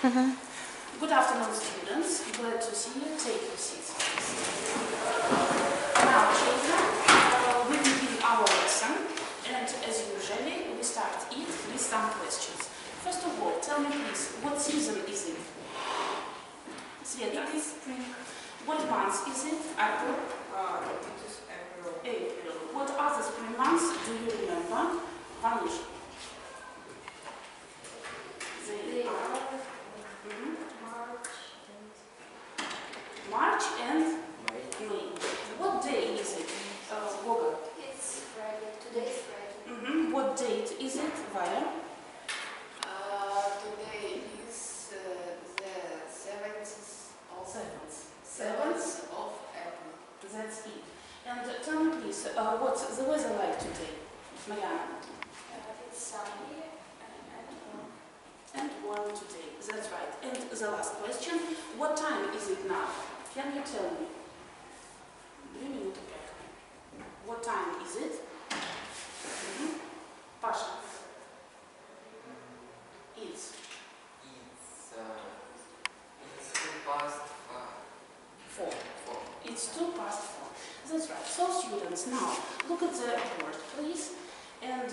Good afternoon, students. Glad to see you. Take your seats. Now, children, we begin our lesson, and as usually, we start it with some questions. First of all, tell me please, what season is it? Sveta. It is spring. What month is it? April? It is April. April. What other spring months do you remember? Vanush. They are March and May. What day is it? Goga. It's Friday. Today is Friday. What date is it, Vaya? Today is the 7th. 7th of April. That's it. And tell me please, what's the weather like today, Mariana? It's sunny And warm today. That's right. And the last question, what time is it now? Can you tell me? 3 minutes back. What time is it? Pasha. It's 4. It's 2:04. That's right. So students, now look at the board, please. And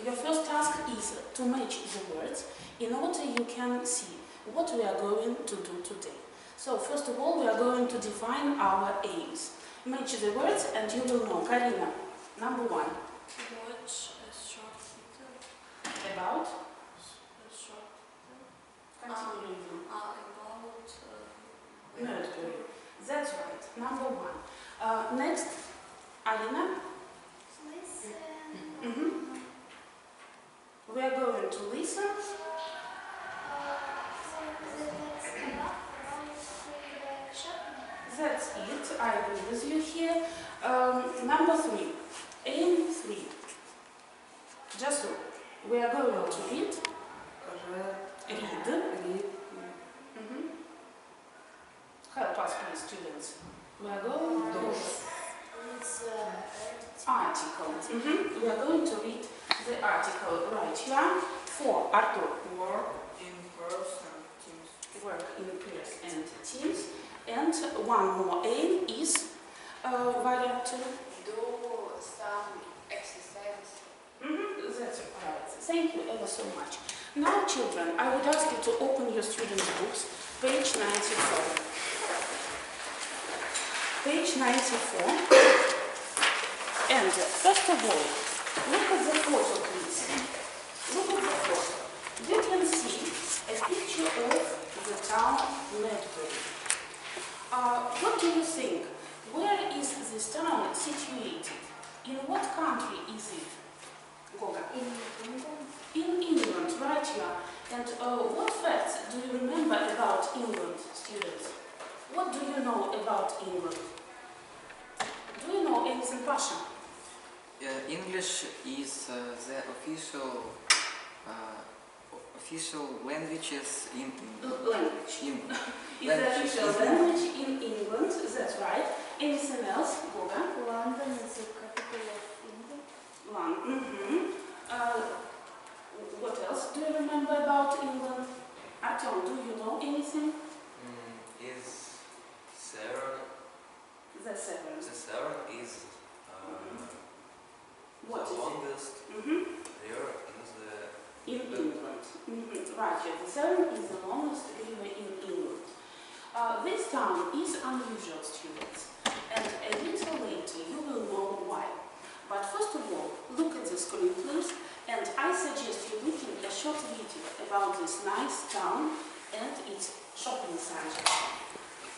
your first task is to match the words in order you can see what we are going to do today. So first of all, we are going to define our aims. Match the words and you will know. Karina, number 1. Watch a short video. About? A short Continue reading. about Mercury. That's right. Number 1. Next, Alina. Listen. We are going to listen. That's it. I agree with you here. Number 3. Aim 3. Just so. We are going to read. Help us, please, students. We are going to It's article. We are going to read the article. Right here. 4. Arthur. work in person teams. Work in pairs and teams. And one more aim is Varia to Do some exercise. That's right. Thank you ever so much. Now, children, I would ask you to open your students' books, page 94. Page 94. And first of all, look at the photo, please. Look at the photo. You can see a picture of the town Medbury. What do you think? Where is this town situated? In what country is it? Goga. in England. In England, right here. And what facts do you remember about England, students? What do you know about England? Do you know anything Russian? English is the official languages in Language. in It's the official language in England, that's right. Anything else, Goga? London is the capital of England. One. What else do you remember about England? Artyom, do you know anything? Is Severn? The Severn. The Severn is What the is it? longest river In England. Right here. The Severn is the longest river in England. This town is unusual, students, and a little later you will know why. But first of all, look at the screen, please, and I suggest you looking a short video about this nice town and its shopping center.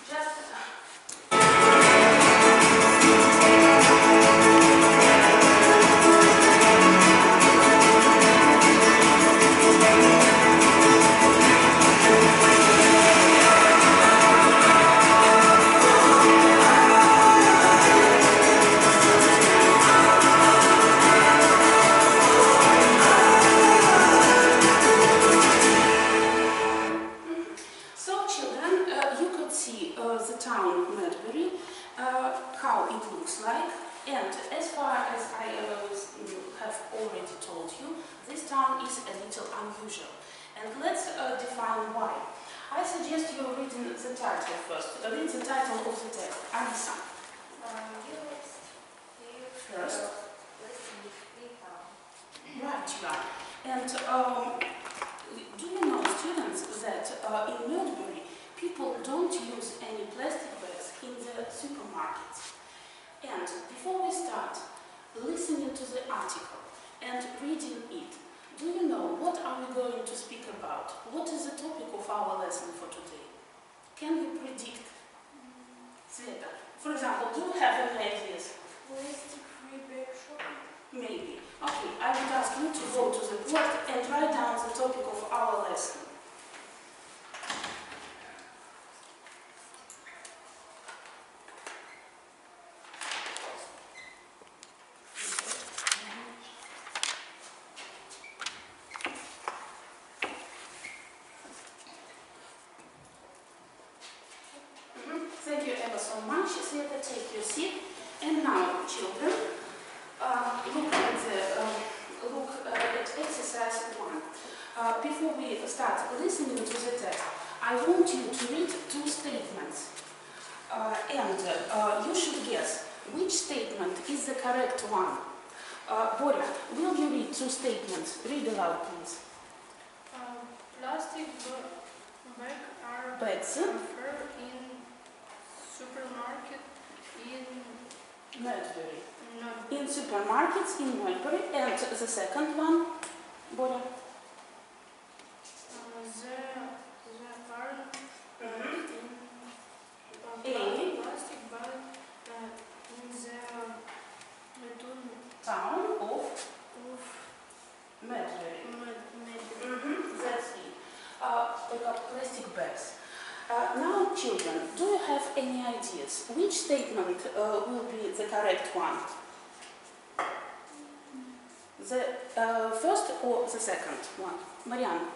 Just And let's define why. I suggest you reading the title first. Read the title of the text. Alisa. First. Right, you are. And do you know, students, that in Melbourne, people don't use any plastic bags in the supermarkets. And before we start listening to the article and reading it, do you know what are we going to speak about? What is the topic of our lesson for today? Can you predict? Sveta, for example, do you have any ideas? Plastic-free bag shopping. Maybe. Okay, I would ask you to go to the board and write down the topic of our lesson. Thank you ever so much. Sveta, take your seat. And now, children, look at exercise 1. Before we start listening to the text, I want you to read 2 statements. And you should guess which statement is the correct one. Borja, will you read 2 statements? Read aloud, please. Plastic bag are Bags. preferred in supermarket in Melbourne. not In supermarkets in Melbourne. And the second one, Borja. plastic bag in the Town of Melbourne. That's it. About plastic bags. Now, children, do you have any ideas? Which statement will be the correct one? The first or the second one? Marianne?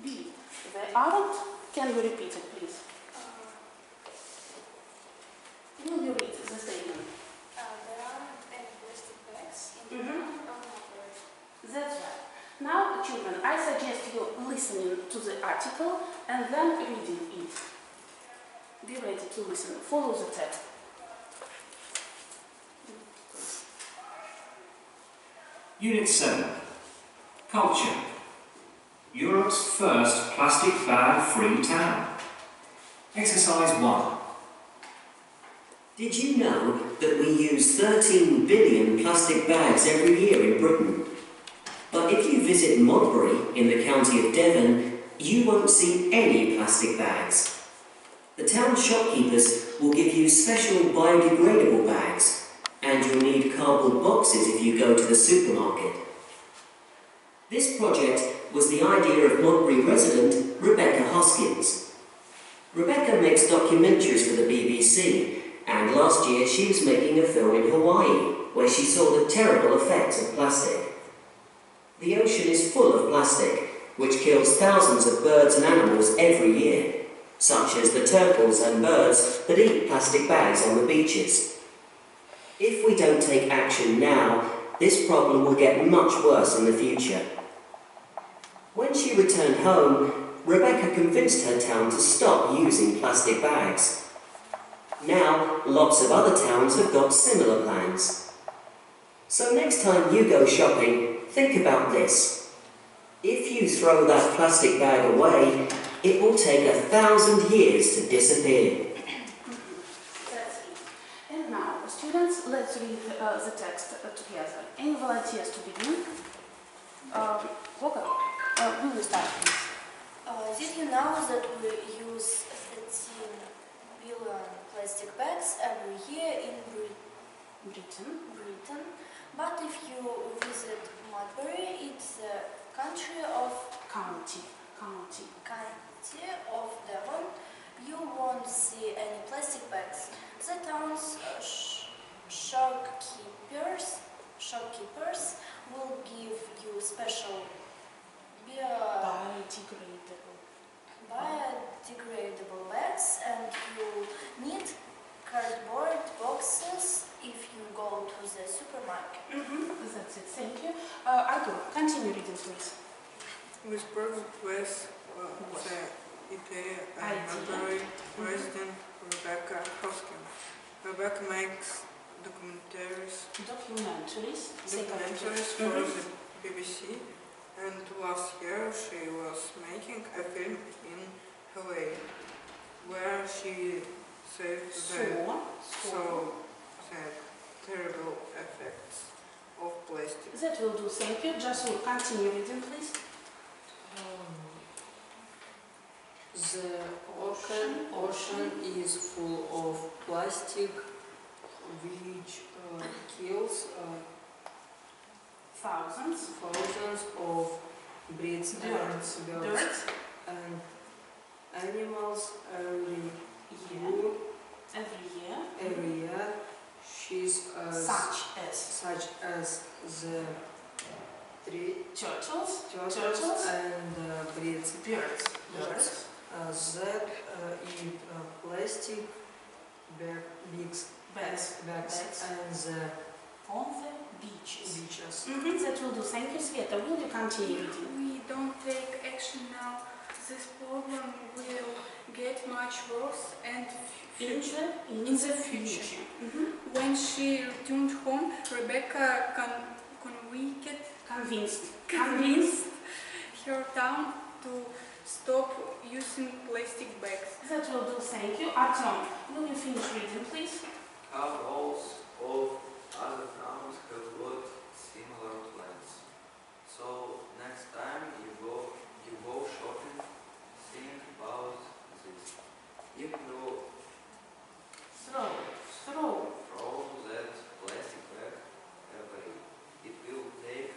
B. They aren't. Can you repeat it, please? Will you read the statement? There aren't any plastic bags in the Mhm. supermarket. That's right. Now, children, I suggest you listening to the article and then reading it. Be ready to listen. Follow the text. Unit 7. Culture. Europe's first plastic bag-free town. Exercise 1. Did you know that we use 13 billion plastic bags every year in Britain? But if you visit Modbury in the county of Devon, you won't see any plastic bags. The town shopkeepers will give you special biodegradable bags, and you'll need cardboard boxes if you go to the supermarket. This project was the idea of Modbury resident Rebecca Hoskins. Rebecca makes documentaries for the BBC, and last year she was making a film in Hawaii where she saw the terrible effects of plastic. The ocean is full of plastic, which kills thousands of birds and animals every year, such as the turtles and birds that eat plastic bags on the beaches. If we don't take action now, this problem will get much worse in the future. When she returned home, Rebecca convinced her town to stop using plastic bags. Now, lots of other towns have got similar plans. So next time you go shopping, think about this. If you throw that plastic bag away, it will take 1,000 years to disappear. That's it. And now, students, let's read the text together. Any volunteers to begin? Volker, will you start, please? Did you know that we use 13 billion plastic bags every year in Britain. But if you visit Modbury, it's the country of County. of Devon, you won't see any plastic bags. The town's shopkeepers will give you special biodegradable bags, and you need cardboard boxes if you go to the supermarket. That's it, thank you. Artur, continue reading, please. with project with the EP and Monterey resident Rebecca Hoskin. Rebecca makes documentaries for the BBC, and last year she was making a film in Hawaii where she saved the terrible effects of plastic. That will do, thank you. Just continue reading, please. The ocean is full of plastic which kills Thousands of birds and animals every year. Such as the turtles and birds that eat plastic bags and the on the beaches. beaches. That will do, thank you, Sveta. Will you continue reading? We don't take action now. This problem will get much worse and In the future. When she returned home, Rebecca convinced her town to stop using plastic bags. That will do, thank you. Artyom, will you finish reading, please? Couples of other towns have got similar plans. So next time you go shopping, think about this. If you Throw that plastic bag away, it will take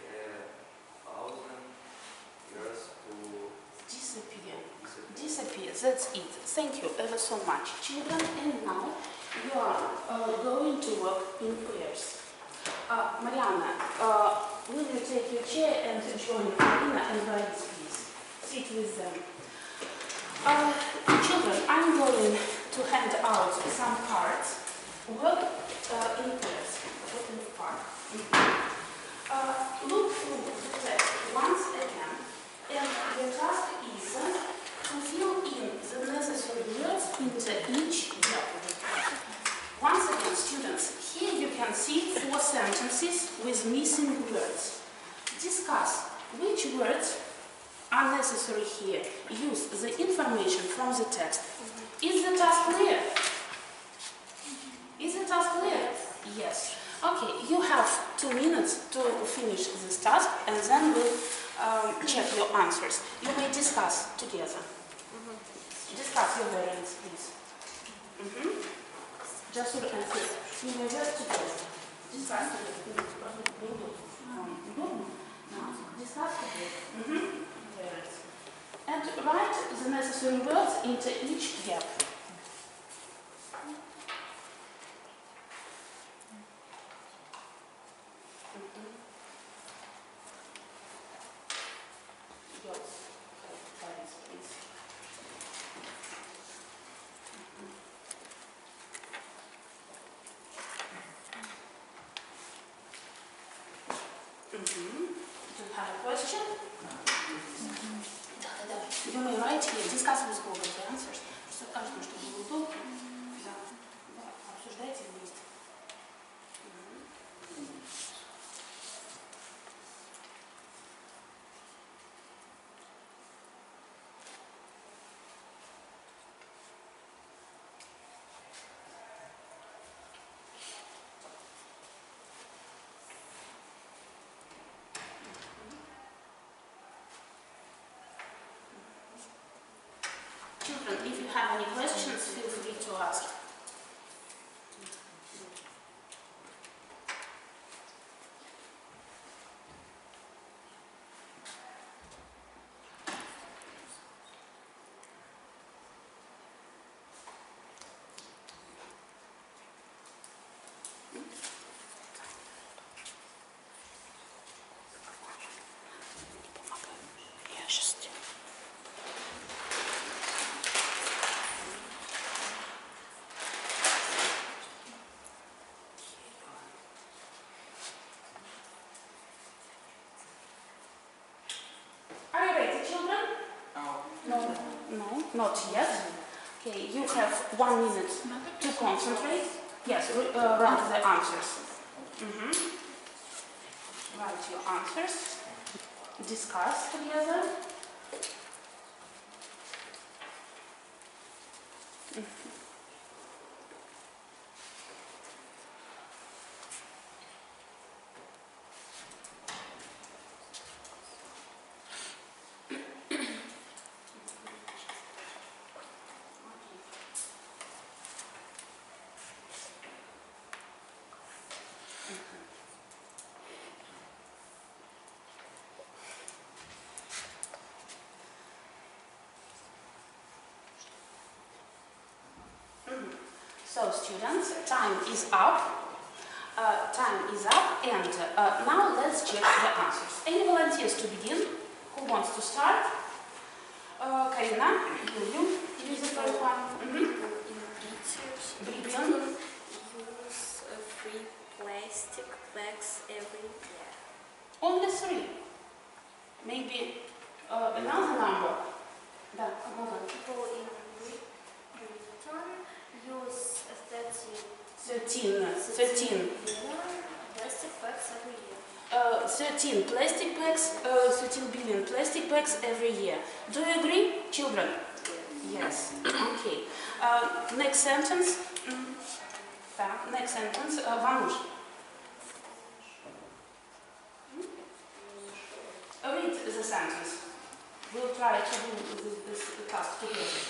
1,000 years to disappear. That's it. Thank you ever so much, children. And now you are going to work in pairs. Mariana, will you take your chair and join Marina and Boris, please? Sit with them. Children, I'm going to hand out some cards. Work in pairs. Work in the park. Look through the text once again, and your task is to fill in the necessary words into each gap. Once again, students, here you can see 4 sentences with missing words. Discuss which words are necessary here. Use the information from the text. Is the task clear? Is the task clear? Yes. Okay, you have 2 minutes to finish this task, and then we'll check your answers. You may discuss together. Discuss your variants, please. Just and Sveta. You may work together. Discuss together. Discuss together. Variants. And write the necessary words into each gap. Do you have a question? You may write here, discuss with Google the answers. Просто каждому, чтобы было удобно. Да, обсуждайте вместе. Children, if you have any questions, feel free to ask. Я сейчас Not yet. Okay, you have 1 minute to concentrate. Yes, write the answers. Write your answers. Discuss together. So students, time is up. And now let's check the answers. Any volunteers to begin? Who wants to start? Karina, you is the first one. People use 3 plastic bags every year. Only 3. Maybe another number. Да, много. People in Britain use 13 plastic bags every year. 13 plastic bags, 13 billion plastic bags every year. Do you agree, children? Yes. Okay. Next sentence. Next sentence. Vanush. Read the sentence. We'll try to do this task together.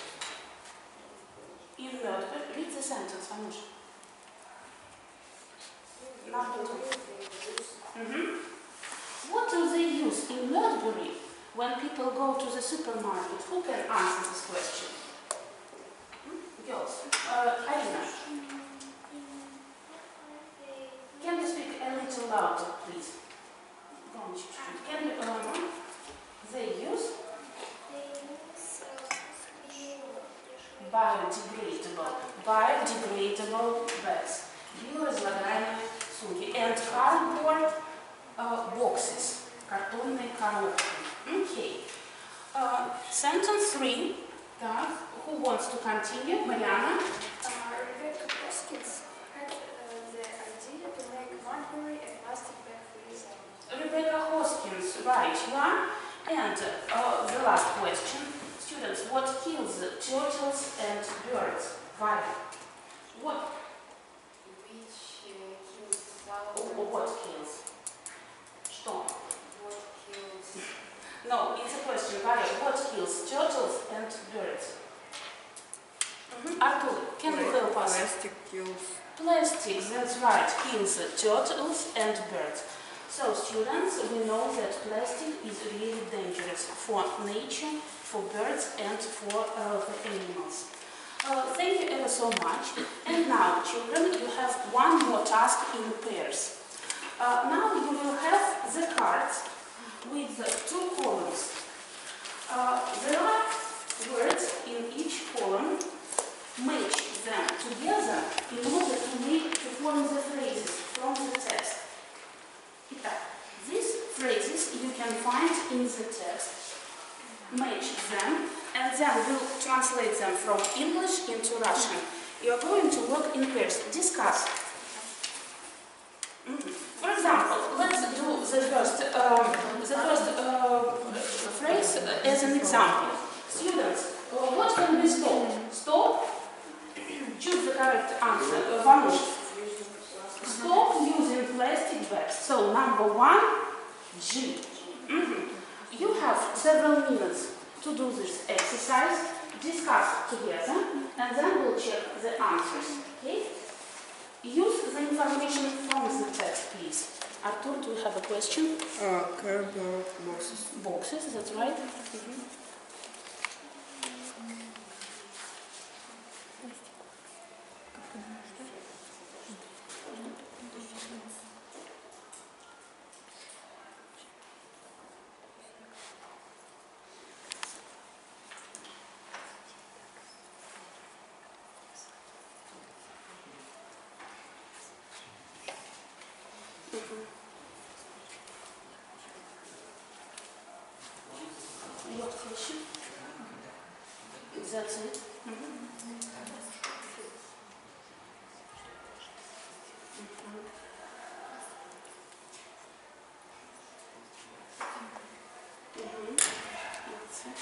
In Notebook, read the sentence, Vanush. Number 2. What do they use in Notbury when people go to the supermarket? Who can answer this question? Girls. Arina. Can you speak a little louder, please? Can you, they use biodegradable bags. Биоразлагаемые сумки. And cardboard boxes. Картонные коробки. Okay. Sentence 3. Who wants to continue? Mariana? Rebecca Hoskins had the idea to make Marbury a plastic bag free zone. Rebecca Hoskins, right, you are. And the last question. Students, what kills turtles and birds? Why? What? Which kills thousands. What kills? Что? What kills? No, it's a question. Why? What kills turtles and birds? Artur, can you help us? Plastic kills. Plastic, that's right, kills turtles and birds. So, students, we know that plastic is really dangerous for nature, for birds and for the animals. Thank you ever so much. And now, children, you have one more task in pairs. Now you will have the cards with 2 columns. There are words in each column. Match them together in order to form the phrases from the text. These phrases you can find in the text. Match them, and then we'll translate them from English into Russian. You are going to work in pairs. Discuss. For example, let's do the first phrase as an example. Students, what can we stop? Stop. Choose the correct answer. Vanush. Stop using plastic bags. So number 1, G. You have several minutes to do this exercise. Discuss together, and then we'll check the answers. Okay? Use the information from the text, please. Artur, do you have a question? Cardboard boxes. Boxes, that's right. What question? That's it. That's it.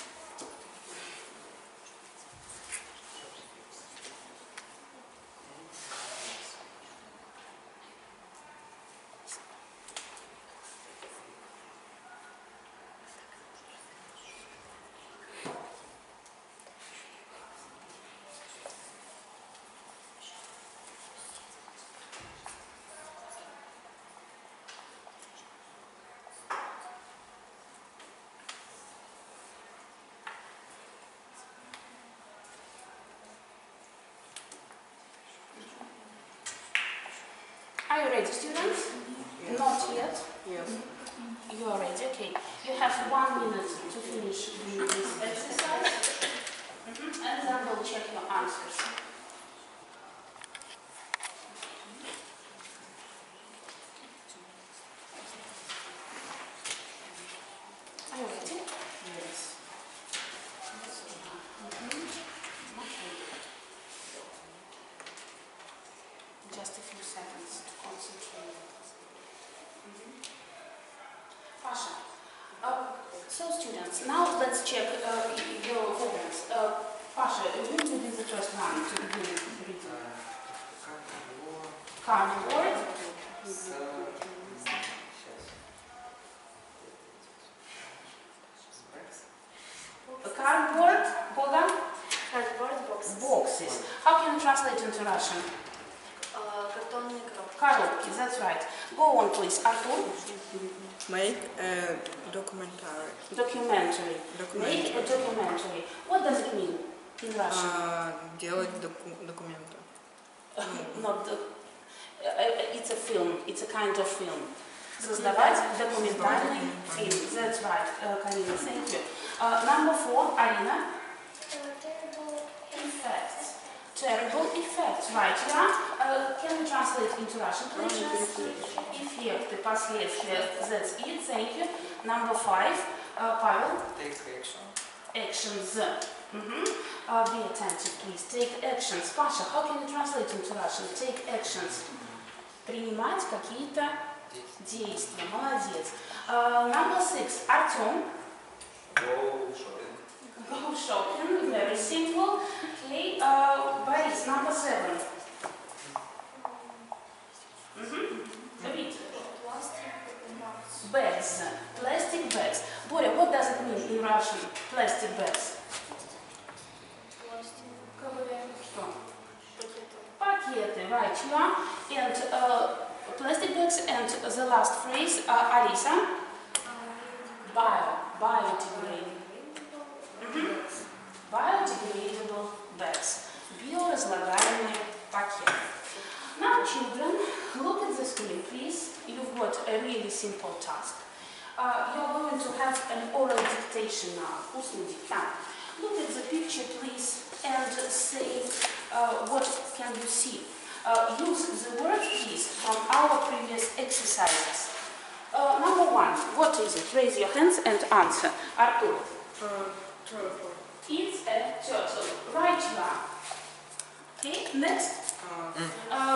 Are you ready, students? Yes. Not yet. Yes. You are ready, okay. You have 1 minute to finish this exercise. And then we'll check your answers. Are you ready? Yes. Okay. Just a few seconds to concentrate. Pasha. So students, now let's check your evidence. Pasha, you will be the first one to begin reading. Cardboard. Cardboard, Boga? Cardboard boxes. Boxes. How can you translate into Russian? Картонные коробки. Коробки, that's right. Go on please, Artur. Make a documentary. Documentary. Make a documentary. What does it mean in Russian? Делать документы. Not the, it's a film, it's a kind of film. Создавать документальный фильм. That's right, Karina, thank you. Number 4, Arina. Terrible Effects. Terrible effects, right, yeah? Can we translate into Russian, please? Эффекты, последствия, that's it, thank you. Number 5, Pavel. Take action. Actions. Be attentive, please. Take actions. Pasha, how can you translate into Russian? Take actions. Принимать какие-то действия. Молодец. Number 6, Artyom. Go shopping. Go shopping, very simple. Okay, Boris, number 7. Read. Bags, plastic bags. Боря, what does it mean in Russian? Plastic bags. Что? Пакеты, right, yeah. And plastic bags, and the last phrase, Alisa. Biodegradable. Biodegradable bags. Биоразлагаемые пакеты. Now, children, look at the screen, please. You've got a really simple task. You're going to have an oral dictation now. Устный диктант. Look at the picture, please, and say what can you see. Use the word, please, from our previous exercises. Number 1, what is it? Raise your hands and answer. Artur. Turtle. It's a turtle. Right, you are. Okay, next.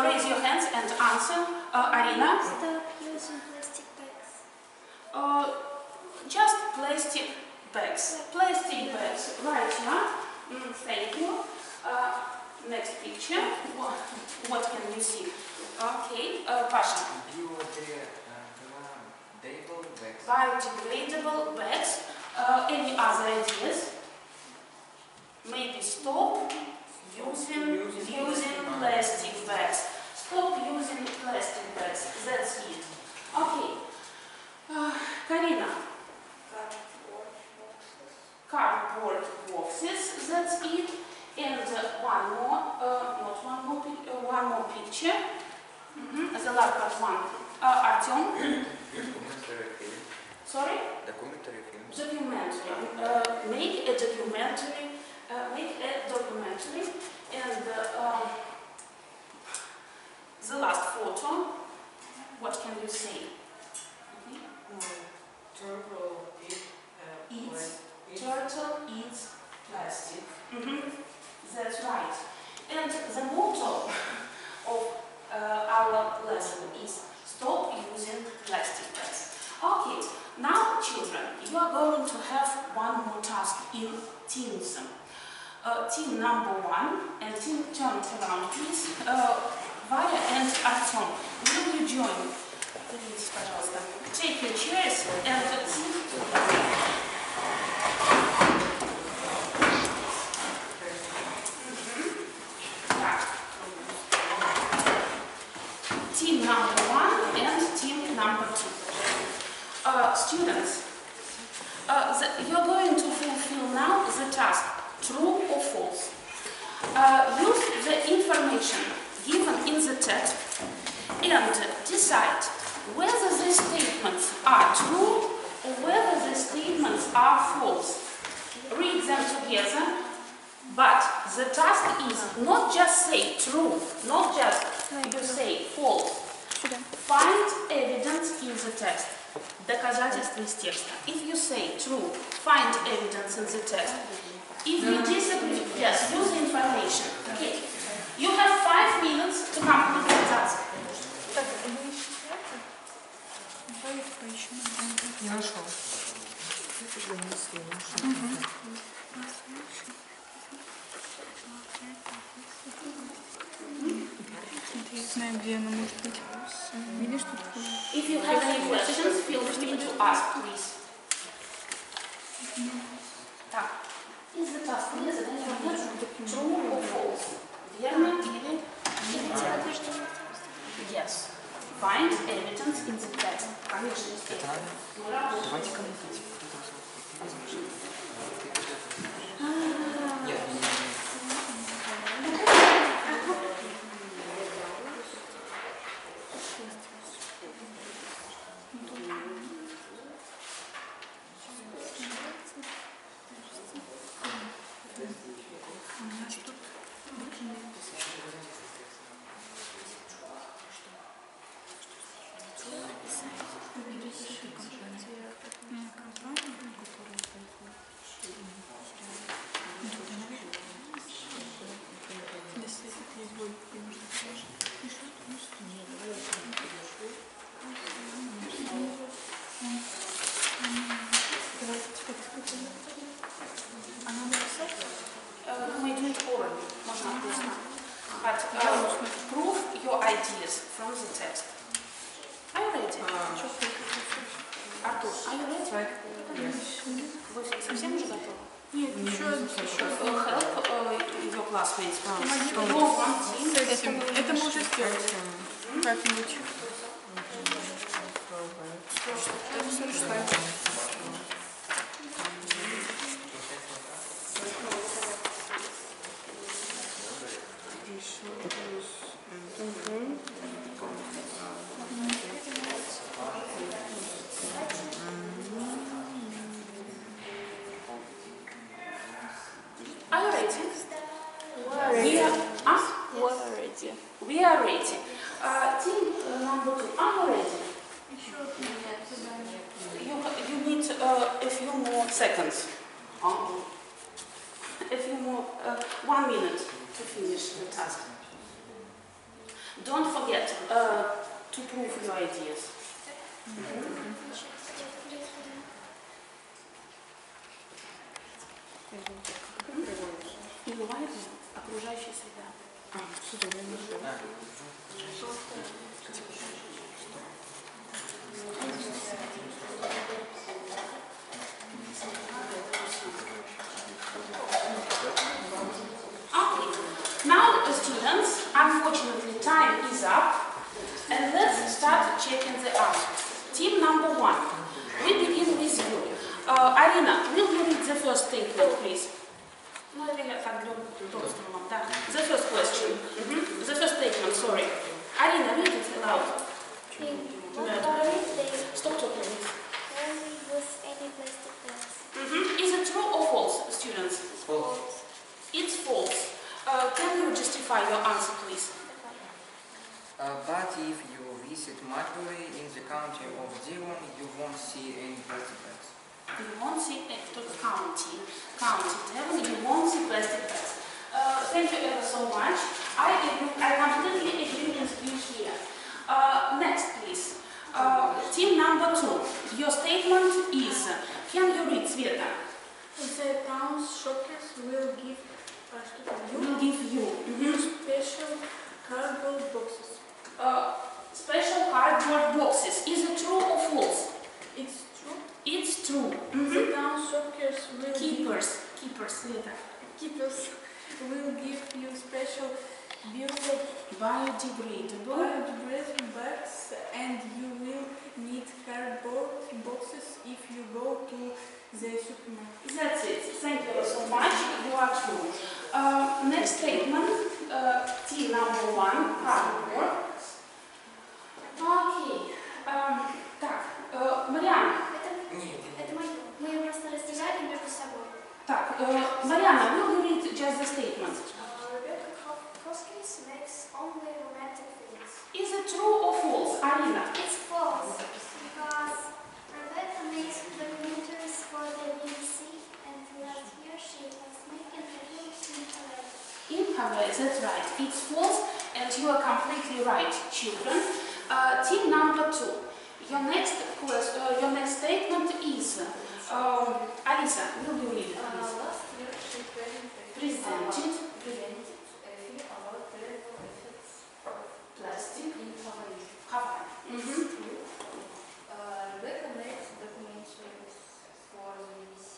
Raise your hands and answer. Arina. Stop using plastic bags. Just plastic bags. Plastic bags. Right, yeah. Thank you. Next picture. What can you see? Okay, Pasha. Biodegradable bags. Any other ideas? Maybe stop using plastic bags. Stop using plastic bags. That's it. Okay. Karina. Cardboard boxes. That's it. And one more picture. The last one. Artyom. Documentary film. Sorry? Documentary film. Documentary. Make a documentary. And the last photo. What can you say? Turtle Turtle eats plastic. And the motto of our lesson is stop using plastic bags. Okay, now children, you are going to have one more task in teams. Team number 1 and team turn it around, please. Vaya and Artem, will you join? Please, пожалуйста. Take your chairs and team number 1 and team number 2. Students, you're going to fulfill now the task, true or false. Use the information given in the text and decide whether the statements are true or whether the statements are false. Read them together, but the task is not just say true, not just you say false. Find evidence in the text. Доказательства из текста. If you say true, find evidence in the text. If you disagree, yes, use the information. Okay. You have 5 minutes to complete the task. Не нашел. Знаю, где она может быть. Видишь, тут? If you have any questions, feel free to ask, please. Так. Is the task clear? True or false? Верно или неверно? Yes. Find evidence in the text. Конечно, естественно. Давайте-ка мы Нет, We do it orally. But prove your ideas from the text. Are you ready? Артур, are you ready? Вы совсем уже готовы? Нет, еще Help your classmates. Это мы уже сделали. Как-нибудь. Are you ready? We are ready. Team number 2, are you ready? You need a few more seconds. A few more, 1 minute to finish the task. Don't forget to prove your ideas. И бывает окружающая среда. Okay. Now, students, unfortunately time is up, and let's start checking the answers. Team number 1. We begin with you. Arina, will you read the first statement, please? The first question. The first statement, sorry. Arina, read it aloud. Stop talking. Is it true or false, students? False. It's false. Can you justify your answer, please? But if you visit Marbury in the county of Devon, you won't see any plastic bags. You won't see county Devon, you won't see plastic bags. Thank you ever so much. I completely agree with you here. Next, please. Team number 2. Your statement is, can you read, Sveta? The town's shoppers will give you special cardboard boxes. Special cardboard boxes. Is it true or false? It's true. It's true. The town's shoppers will Keepers, Sveta. keepers will give you special Biodegradable bags, and you will need cardboard boxes if you go to the supermarket. That's it. Thank you so much. You are true. Next statement. Team number 1. Cardboard. Okay. Так. Mariana. Это мое. Мы ее просто разделяли между собой. Так. Mariana, will you read just the statement? Rebecca Hoskins makes only romantic films. Is it true or false? Arina. It's false because Rebecca makes documentaries for the BBC, and last year she was making a film in Hawaii. In Hawaii, that's right. It's false, and you are completely right, children. Team number 2. Your next statement is, Alisa, will you read it, please? Last year she Presented a film about terrible effects of plastic in Hawaii. Hawaii. Rebecca makes documentaries for the BBC,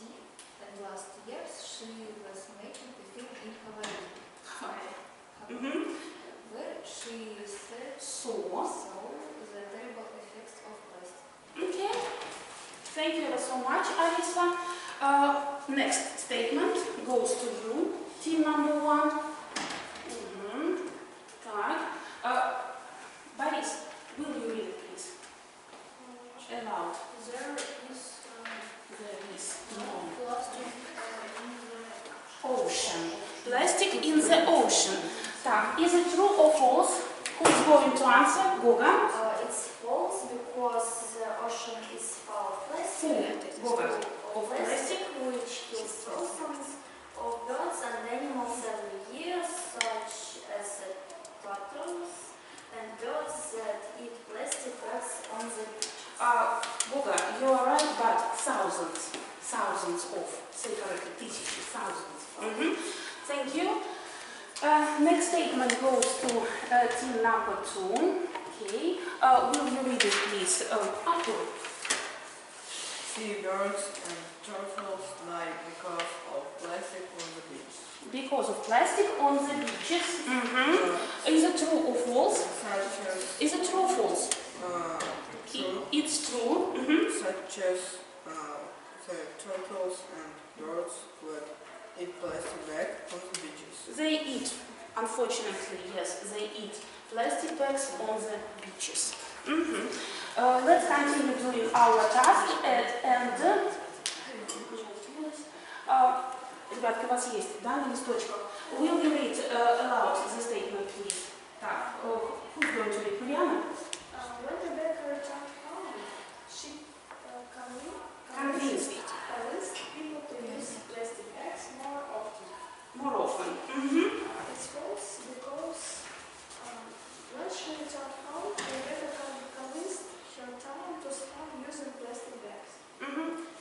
and last year she was making a film in Hawaii. Where she So, the terrible effects of plastic. okay. Thank you so much, Alisa. Next statement goes to you, team number 1. Так. Boris, will you read it, please? Aloud. There is No. plastic Ocean. Plastic in the ocean. Так, is it true or false? Who's going to answer? Goga? It's false because the ocean is full of plastic. Goga. Of Plastic plastic? which kills thousands of birds and animals every year, such as turtles and birds that eat plastic bags on the beach. Goga, you are right, but thousands of, say correctly, тысячи, thousands. Thank you. Next statement goes to team number 2. Okay. Will you read it, please? Arthur. Seabirds and turtles die because of plastic on the beach. Because of plastic on the beaches. Is it true or false? Is it true or false? True. It's true. Such as the turtles and birds that eat plastic bags on the beaches. They eat, unfortunately, yes, they eat plastic bags on the beaches. Let's continue doing our task ребятки, у вас есть, да, на листочках? Will you read aloud the statement, please? Так, who's going to read? Mariana? When Rebecca returned home, she Convinced. people to use plastic bags more often. More often. It's false because when she returned home, Rebecca convinced her town to stop using plastic bags.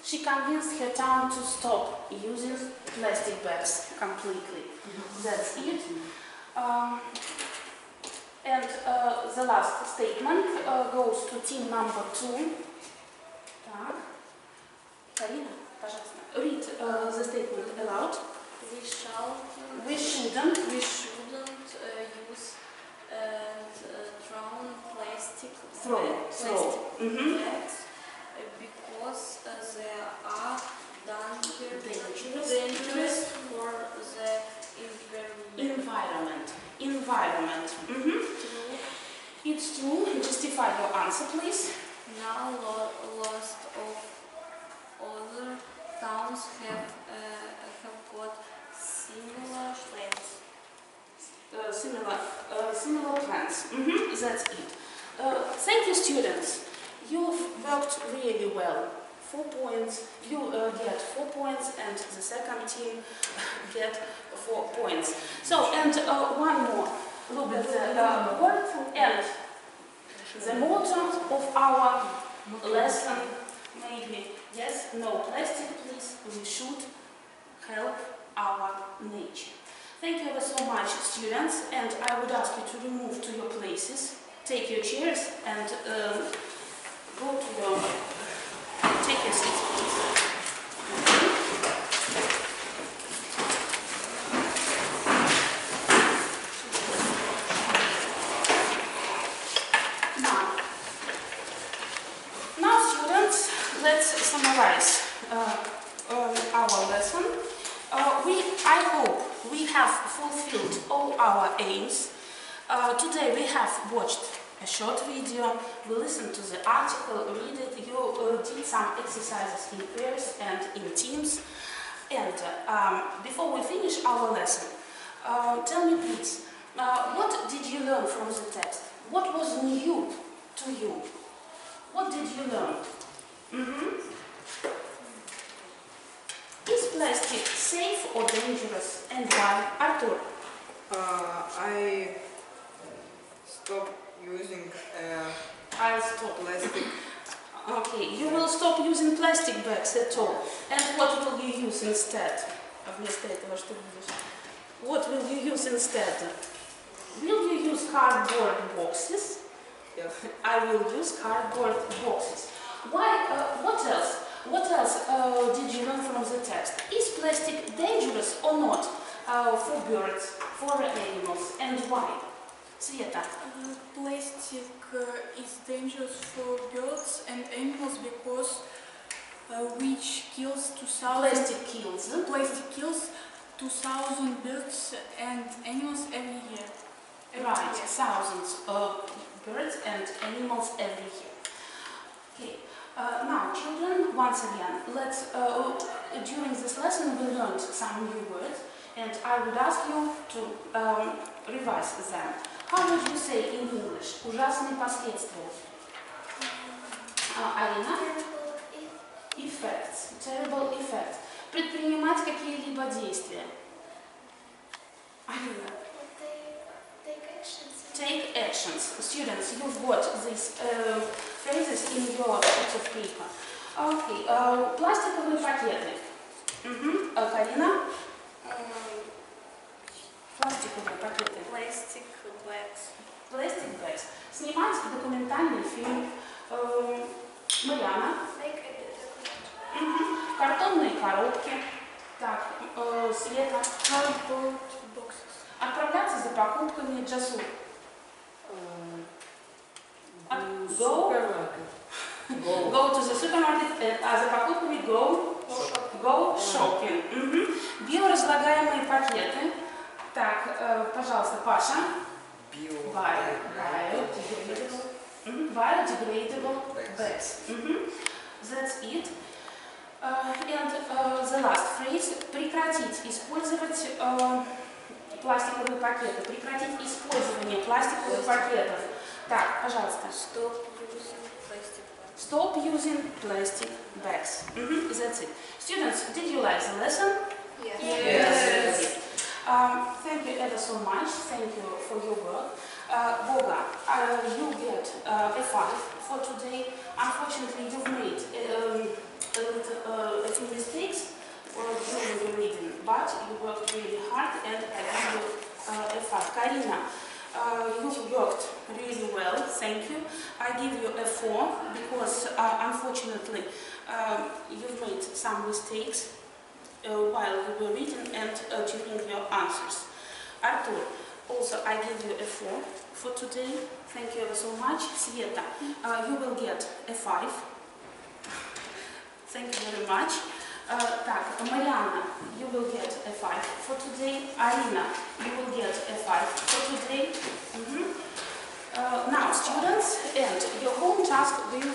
She convinced her town to stop using plastic bags completely. That's it. And the last statement goes to team number 2. Так. Карина, пожалуйста. Read the statement aloud. We shouldn't use Throw. bags because they are dangerous for the Environment. It's true. Justify your answer, please. Now lots of other towns have got similar plans. Similar plans. That's it. Thank you, students. You've worked really well. 4 points. You get 4 points and the second team get 4 points. So, and one more. Look at the word and the motto of our lesson, maybe, yes, no plastic, please, we should help our nature. Thank you ever so much, students, and I would ask you to remove to your places, take your chairs and go to your, take your seats, please. Now students, let's summarize our lesson. I hope we have fulfilled all our aims. Today we have watched a short video, we listened to the article, read it, you did some exercises in pairs and in teams. And before we finish our lesson, tell me please, what did you learn from the text? What was new to you? What did you learn? Is plastic safe or dangerous, and why? Artur? I stopped using I'll stop. plastic. Okay, you will stop using plastic bags at all. And what will you use instead? What will you use instead? Will you use cardboard boxes? Yes. I will use cardboard boxes. Why? What else? What else did you learn from the text? Is plastic dangerous or not for birds, for animals, and why? Sveta. Plastic is dangerous for birds and animals because which kills 2,000. Plastic kills. Plastic kills 2,000 birds and animals every year. Right, thousands of birds and animals every year. Okay. Now, children, once again, let's. During this lesson, we learned some new words, and I would ask you to revise them. How would you say in English? Ужасные последствия. Арина? Effects. Terrible effects. Предпринимать какие-либо действия. Арина? Take actions. Students, you've got these phrases in your sheets of paper. Okay. Пластиковые пакеты. Карина? Пластиковые пакеты. Plastic bags. Plastic bags. Снимать документальный фильм. Марьяна? Make a document. Картонные коробки. Так, Света. Cardboard boxes. Отправляться за покупками. Джасу. Go to the supermarket, а за покупками go shopping. Биоразлагаемые пакеты. Так, пожалуйста, Паша. Biodegradable bags. That's it. And the last phrase. Прекратить использовать пластиковые пакеты. Прекратить использование пластиковых пакетов. Так, пожалуйста. Stop using plastic bags. That's it. Students, did you like the lesson? Yes. Yes. Thank you ever so much. Thank you for your work. Boga, you get a 5 for today. Unfortunately, you've made a few mistakes during the reading, but you worked really hard and I give you a 5. Karina, you worked really well, thank you. I give you a 4 because unfortunately you've made some mistakes while you were reading and during your answers. Artur, also I give you a 4 for today. Thank you ever so much. Sveta, you will get a 5. Thank you very much. Так, Mariana, you will get a 5 for today. Arina, you will get a 5 for today. Now, students, and your home task will be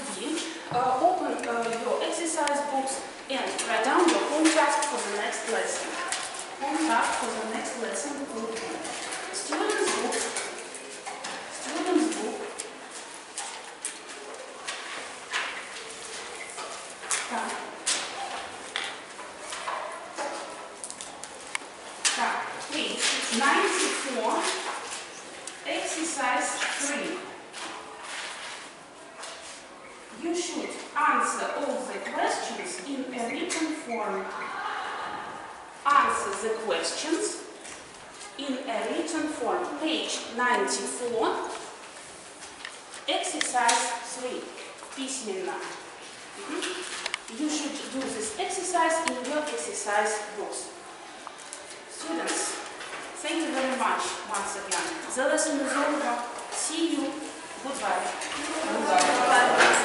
open your exercise books and write down your home task for the next lesson. Home task for the next lesson will be students' book. Так. you should answer all the questions in a written form. Answer the questions in a written form. Page 94, exercise 3, письменно. You should do this exercise in your exercise box. Students, thank you very much once again. The lesson is over. See you. Goodbye. Goodbye.